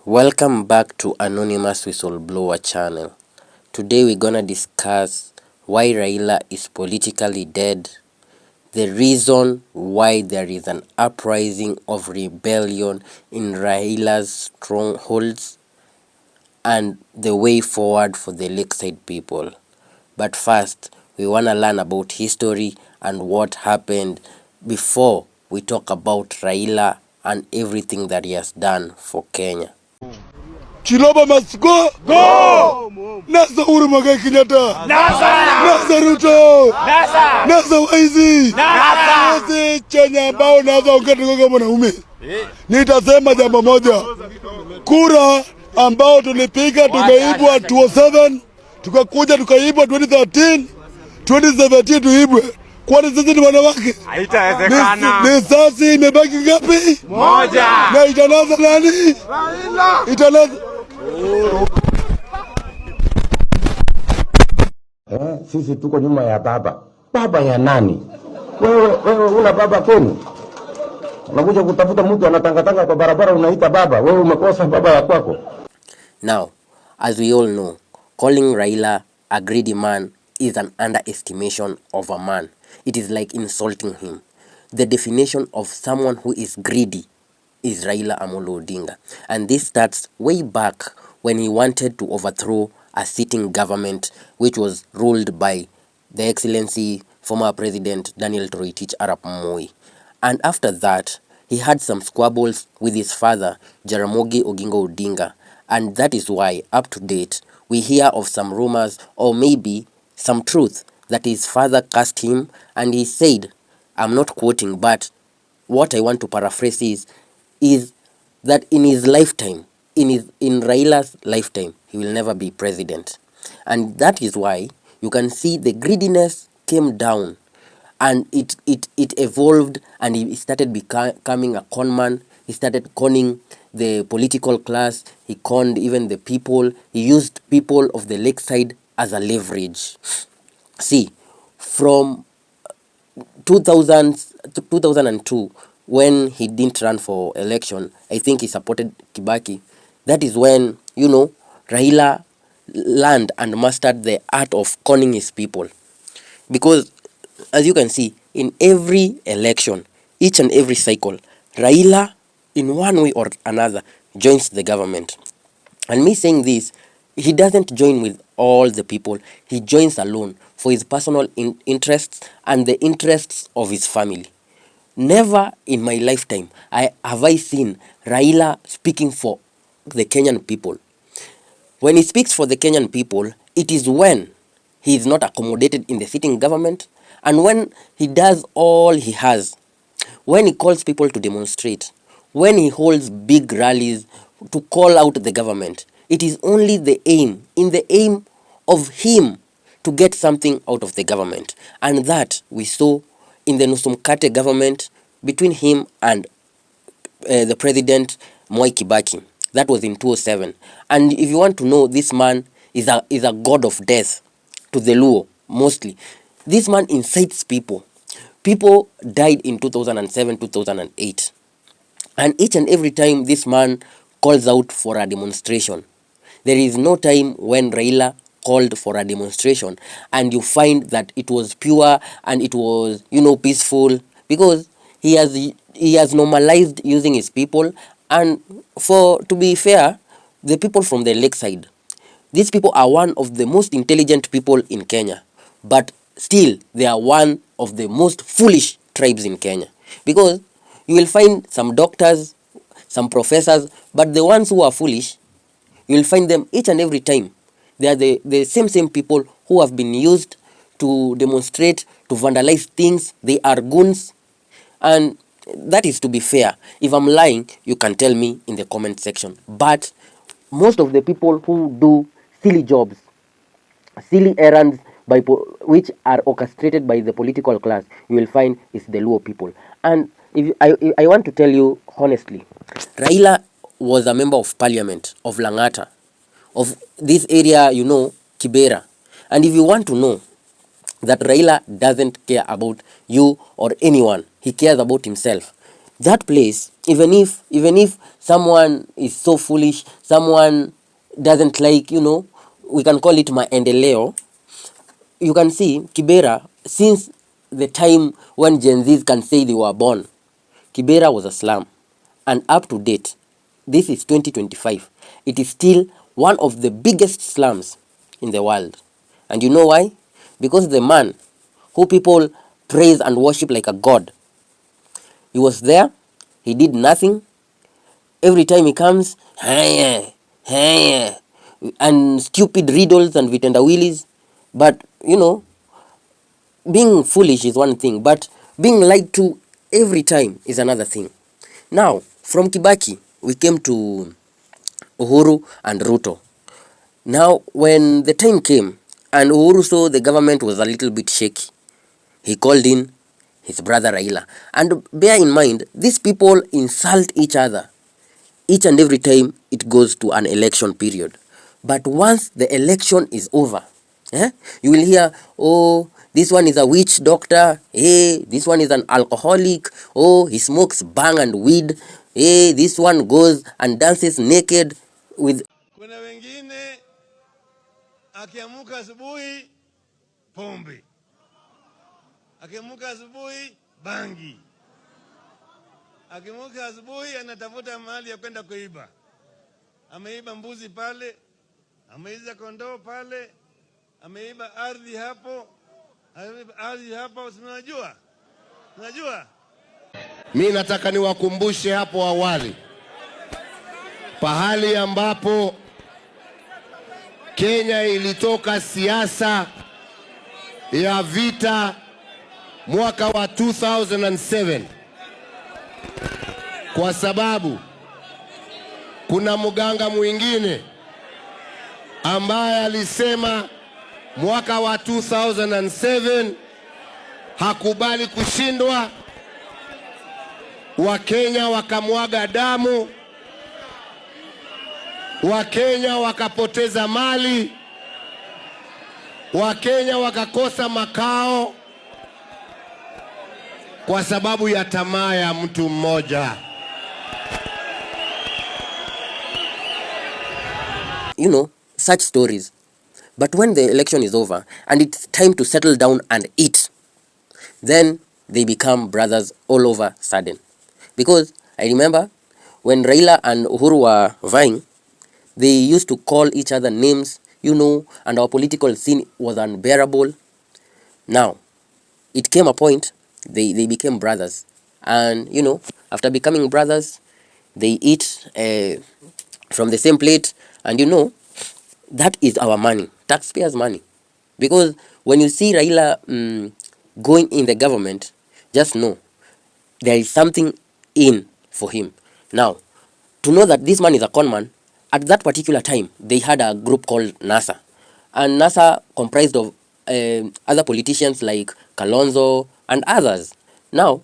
Welcome back to Anonymous Whistleblower channel. Today we're gonna discuss why Raila is politically dead, the reason why there is an uprising of rebellion in Raila's strongholds, and the way forward for the Lakeside people. But first, we wanna learn about history and what happened before we talk about Raila and everything that he has done for Kenya. Chiloba must go. Go. Nasa Uhuru Muigai Kenyatta. Nasa Ruto. Nasa Waizi. Sisi Kenya ambao naweza ongea kama mwanaume. Nitasema jambo moja. Kura ambao tulipiga tukaibwa 2007, tukakuja tukaibwa 2013, 2017 tuibwe. Kwani sisi ni wanawake? Haitawezekana. Risasi imebaki ngapi? Moja. Na itanaza nani? Raila. Itanaza sisi tuko nyuma ya baba. Baba ya nani? Wewe una baba kwenu? Unakuja kutafuta mtu anatangatanga kwa barabara unaita baba. Wewe umekosa baba ya kwako. Now, as we all know, calling Raila a greedy man is an underestimation of a man. It is like insulting him. The definition of someone who is greedy is Raila Amolo Odinga. And this starts way back when he wanted to overthrow a sitting government which was ruled by the Excellency former President Daniel Toroitich Arap Moi. And after that, he had some squabbles with his father, Jaramogi Oginga Odinga. And that is why, up to date, we hear of some rumors or maybe some truth that his father cursed him, and he said, I'm not quoting, but what I want to paraphrase is that in his lifetime, in Raila's lifetime, he will never be president. And that is why you can see the greediness came down, and it evolved, and he started becoming a con man. He started conning the political class. He conned even the people. He used people of the Lakeside as a leverage. See, from 2002, when he didn't run for election, I think he supported Kibaki. That is when, Raila learned and mastered the art of conning his people. Because, as you can see, in every election, each and every cycle, Raila, in one way or another, joins the government. And me saying this, he doesn't join with all the people. He joins alone for his personal interests and the interests of his family. Never in my lifetime have I seen Raila speaking for the Kenyan people. When he speaks for the Kenyan people, it is when he is not accommodated in the sitting government, and when he does all he has, when he calls people to demonstrate, when he holds big rallies to call out the government. It is only in the aim of him to get something out of the government. And that we saw in the 𝐁𝐢𝐧𝐚𝐧𝐤 government between him and the president Mwai Kibaki. That was in 2007. And if you want to know, this man is a god of death to the Luo, mostly. This man incites people. People died in 2007, 2008. And each and every time this man calls out for a demonstration, there is no time when Raila called for a demonstration and you find that it was pure and it was, peaceful, because he has normalized using his people. And to be fair, the people from the Lakeside, these people are one of the most intelligent people in Kenya, but still they are one of the most foolish tribes in Kenya, because you will find some doctors, some professors, but the ones who are foolish, you will find them each and every time. They are the same people who have been used to demonstrate, to vandalize things. They are goons. And that is to be fair. If I'm lying, you can tell me in the comment section. But most of the people who do silly jobs, silly errands, which are orchestrated by the political class, you will find is the Luo people. And I want to tell you honestly, Raila was a member of parliament of Langata, of this area, Kibera. And if you want to know that Raila doesn't care about you or anyone, he cares about himself, that place, even if someone is so foolish, someone doesn't like, we can call it maendeleo, you can see Kibera, since the time when Gen Zs can say they were born, Kibera was a slum. And up to date, this is 2025, it is still one of the biggest slums in the world. And you know why? Because the man who people praise and worship like a god, he was there, he did nothing. Every time he comes, hey, hey, and stupid riddles and vitendawillies. But, being foolish is one thing, but being lied to every time is another thing. Now, from Kibaki, we came to Uhuru and Ruto. Now, when the time came and Uhuru saw the government was a little bit shaky, he called in his brother Raila. And bear in mind, these people insult each other each and every time it goes to an election period. But once the election is over, you will hear, oh, this one is a witch doctor, hey, this one is an alcoholic, oh, he smokes bang and weed, hey, this one goes and dances naked with. Kuna wengine akiamuka asubuhi pombe, akiamuka asubuhi bangi, akiamuka asubuhi anatafuta mahali ya kwenda kuiba. Ameiba mbuzi pale, ameiba kondoo pale, ameiba ardhi hapo, unajua? Unajua? Mimi nataka niwakumbushe hapo awali pahali ambapo Kenya ilitoka siasa ya vita mwaka wa 2007 kwa sababu kuna mganga mwingine ambaye alisema mwaka wa 2007 hakubali kushindwa. Wakenya wakamwaga damu, Wakenya wakapoteza mali, Wakenya wakakosa makao kwa sababu ya tamaa ya mtu mmoja. Such stories. But when the election is over and it's time to settle down and eat, then they become brothers all over sudden. Because I remember when Raila and Uhuru were vying, they used to call each other names, and our political scene was unbearable. Now, it came a point, they became brothers. And, after becoming brothers, they eat from the same plate. And, that is our money, taxpayers' money. Because when you see Raila going in the government, just know there is something in for him. Now, to know that this man is a con man, at that particular time, they had a group called NASA. And NASA comprised of other politicians like Kalonzo and others. Now,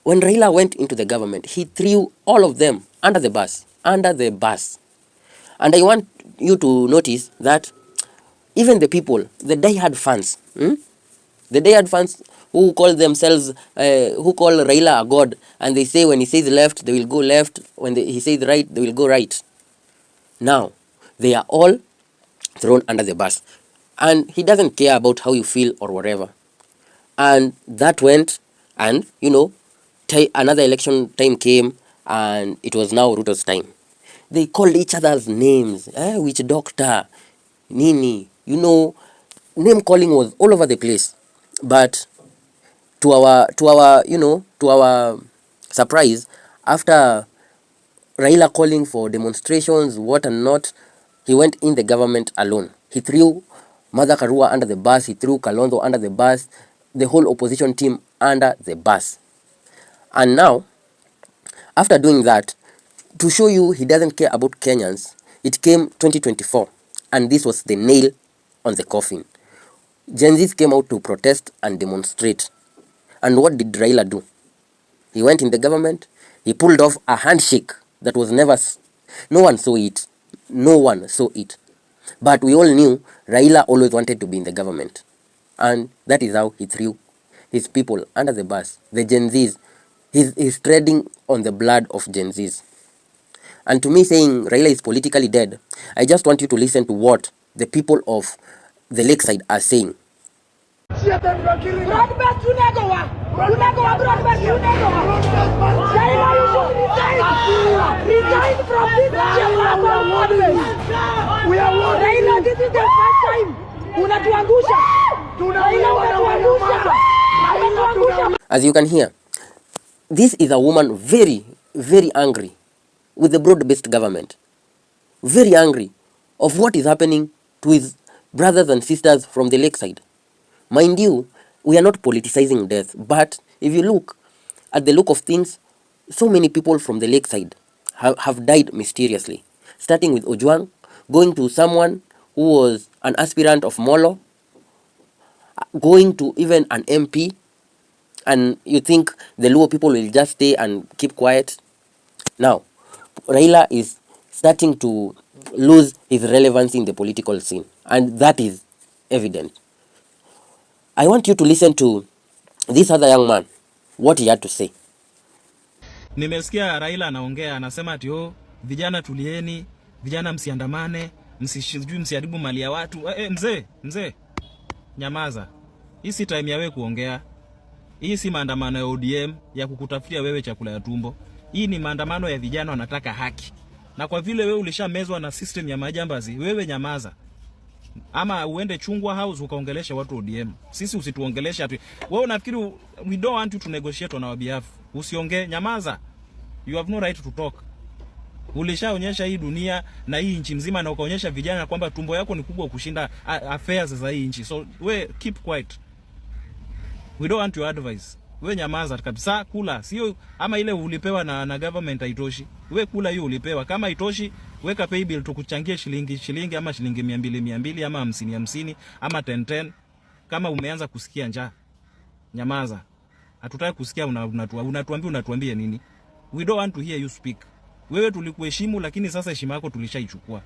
when Raila went into the government, he threw all of them under the bus. And I want you to notice that even the people, the diehard fans, who call themselves, who call Raila a god, and they say when he says left, they will go left. When he says right, they will go right. Now, they are all thrown under the bus. And he doesn't care about how you feel or whatever. And that went, and, another election time came, and it was now Ruto's time. They called each other's names, which doctor, Nini, name calling was all over the place. But to our surprise, after Raila calling for demonstrations, what and not, he went in the government alone. He threw Martha Karua under the bus, he threw Kalonzo under the bus, the whole opposition team under the bus. And now, after doing that, to show you he doesn't care about Kenyans, it came 2024, and this was the nail on the coffin. Gen Zs came out to protest and demonstrate. And what did Raila do? He went in the government, he pulled off a handshake that was never, no one saw it. No one saw it. But we all knew Raila always wanted to be in the government. And that is how he threw his people under the bus, the Gen Zs. He's treading on the blood of Gen Zs. And to me, saying Raila is politically dead, I just want you to listen to what the people of the Lakeside are saying. As you can hear, this is a woman very, very angry with the broad-based government. Very angry of what is happening to his brothers and sisters from the Lakeside. Mind you, we are not politicizing death, but if you look at the look of things, so many people from the Lakeside have died mysteriously. Starting with Ojwang, going to someone who was an aspirant of Molo, going to even an MP, and you think the Luo people will just stay and keep quiet? Now, Raila is starting to lose his relevancy in the political scene, and that is evident. I want you to listen to this other young man, what he had to say. Nimesikia Raila anaongea, anasema ati vijana tulieni, vijana msiandamane, msiharibu mali ya watu. Mzee, nyamaza. Hii si time ya wewe kuongea. Hii si maandamano ya ODM ya kukutafutia wewe chakula ya tumbo. Hii ni maandamano ya vijana wanataka haki. Na kwa vile wewe ulishamezwa na system ya majambazi, wewe nyamaza. Ama uende Chungwa House ukaongelesha watu ODM. Sisi usituongeleshe ati. Wewe unafikiri we don't want you to negotiate on our behalf. Usiongee, nyamaza. You have no right to talk. Ulishaonyesha hii dunia na hii nchi mzima na ukaonyesha vijana kwamba tumbo yako ni kubwa kushinda affairs za hii nchi. So we keep quiet. We don't want your advice. We nyamaza kabisa, kula. Sio ama ile ulipewa na government haitoshi. We kula hiyo ulipewa. Kama haitoshi, weka pay bill tukuchangie shilingi ama shilingi 200 ama 50 ama 10 kama umeanza kusikia njaa. Nyamaza. Hatutaki kusikia unatuambia nini? We don't want to hear you speak. Wewe tulikuheshimu lakini sasa heshima yako tulishaichukua.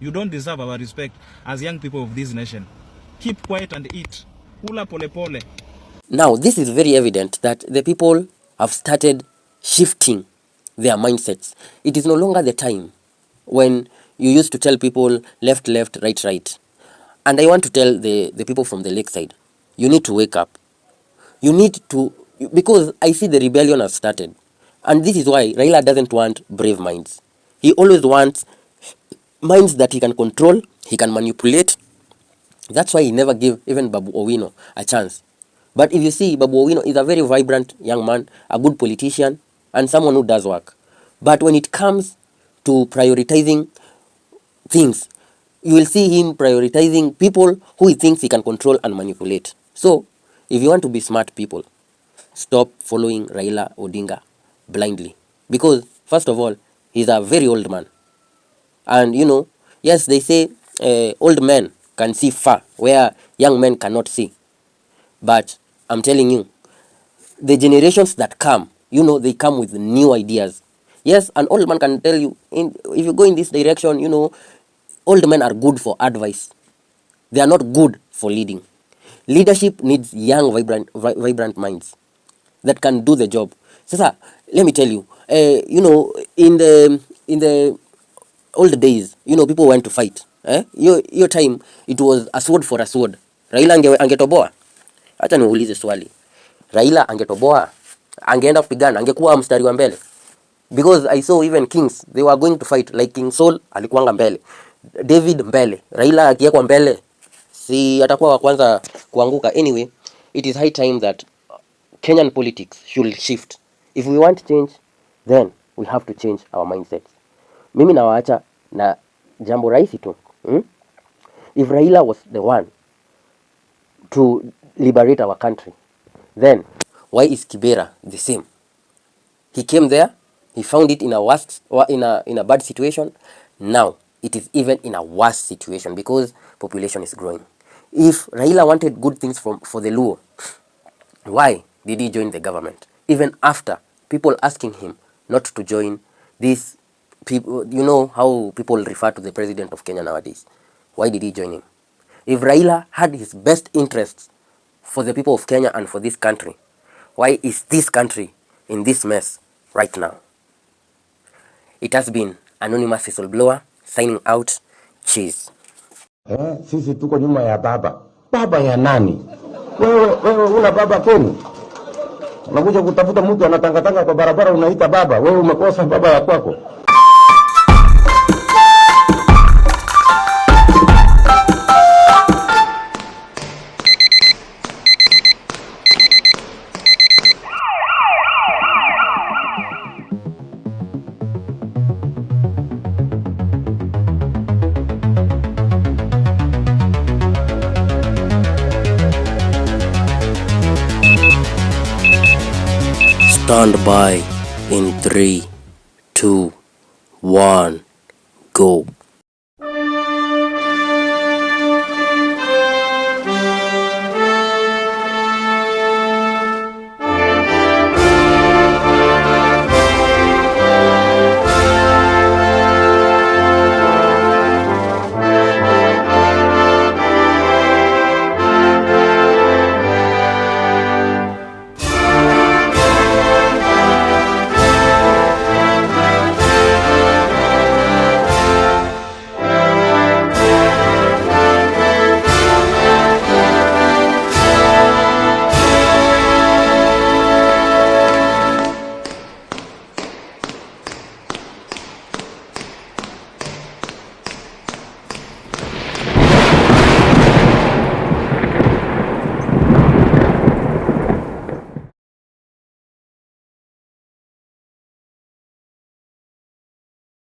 You don't deserve our respect as young people of this nation. Keep quiet and eat. Kula pole pole. Now, this is very evident that the people have started shifting their mindsets. It is no longer the time when you used to tell people left, right. And I want to tell the people from the Lakeside, you need to wake up. You need to, because I see the rebellion has started. And this is why Raila doesn't want brave minds. He always wants minds that he can control, he can manipulate. That's why he never gave even Babu Owino a chance. But if you see, Babu Owino is a very vibrant young man, a good politician, and someone who does work. But when it comes to prioritizing things, you will see him prioritizing people who he thinks he can control and manipulate. So, if you want to be smart people, stop following Raila Odinga blindly. Because, first of all, he's a very old man. And, yes, they say old men can see far, where young men cannot see. But I'm telling you, the generations that come, they come with new ideas. Yes, an old man can tell you, if you go in this direction, old men are good for advice. They are not good for leading. Leadership needs young, vibrant minds that can do the job. Sasa, let me tell you, in the old days, people went to fight. Your time, it was a sword for a sword. Raila angetoboa. Acha niulize swali. Raila angetoboa, angeenda kupigana, angekuwa mstari wa mbele. Because I saw even kings, they were going to fight. Like King Saul alikuanga mbele, David mbele. Raila akiwa mbele, si atakuwa wa kwanza kuanguka. Anyway, it is high time that Kenyan politics should shift. If we want change, then we have to change our mindsets. Mimi nawaacha na jambo rahisi tu. If Raila was the one to liberate our country, then why is Kibera the same? He came there, he found it in a bad situation. Now it is even in a worse situation because population is growing. If Raila wanted good things for the Luo, why did he join the government? Even after people asking him not to join these people, you know how people refer to the president of Kenya nowadays. Why did he join him? If Raila had his best interests for the people of Kenya and for this country, why is this country in this mess right now. It has been anonymous whistleblower signing out. Cheers. Sisi tuko nyuma ya baba. Baba ya nani? Wewe una baba kwenu? Unakuja kutafuta mtu anatangatanga kwa barabara unaita baba. Wewe umekosa baba ya kwako. Stand by in 3, 2, 1, go.